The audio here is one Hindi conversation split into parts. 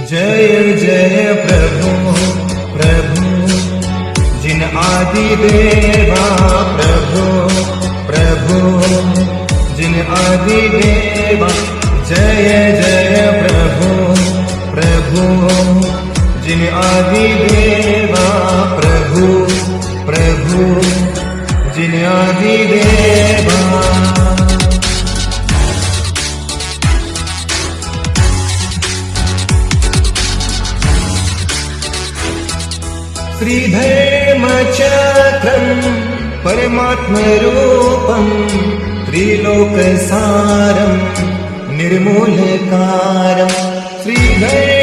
जय जय प्रभु प्रभु जिन आदि देवा प्रभु प्रभु जिन आदि देवा जय जय प्रभु प्रभु जिन आदि देवा प्रभु प्रभु जिन आदि देवा श्रीधर्मचक्रम् परमात्मरूपम् त्रिलोकसारम् निर्मूलकारम् श्रीधर्मचक्रम्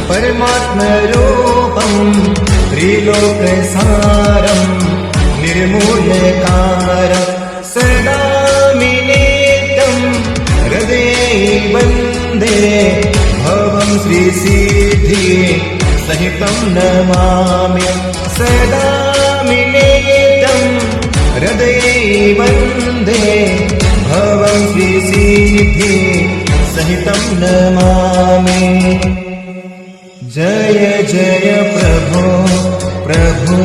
परमात्मरूपम् त्रिलोकसारम् निर्मूलकारम् सदा मिलितम् हृदये वन्दे भवं श्रीसिद्धि सहितं नमामि सदा मिलितं हृदये वन्दे भवं श्रीसिद्धि सहितं नमामि जय जय प्रभु प्रभु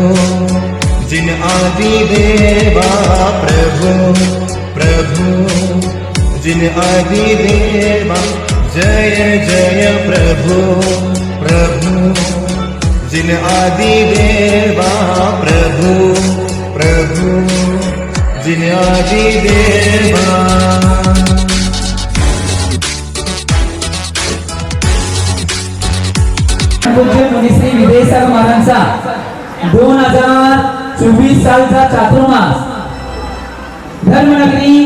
जिन आदि देवा प्रभु प्रभु जिन आदि देवा जय जय प्रभु प्रभु जिन आदि देवा प्रभु प्रभु जिन आदि देवा पूज्य मुनिश्री विजयसागर महाराजांचा 2024 सालचा चातुर्मास धर्मनगरी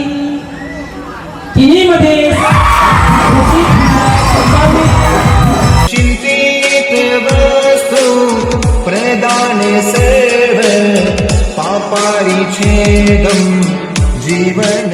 किनीमध्ये चिंतित वस्तु प्रदान सर्व पापारिच्छेदं जीवन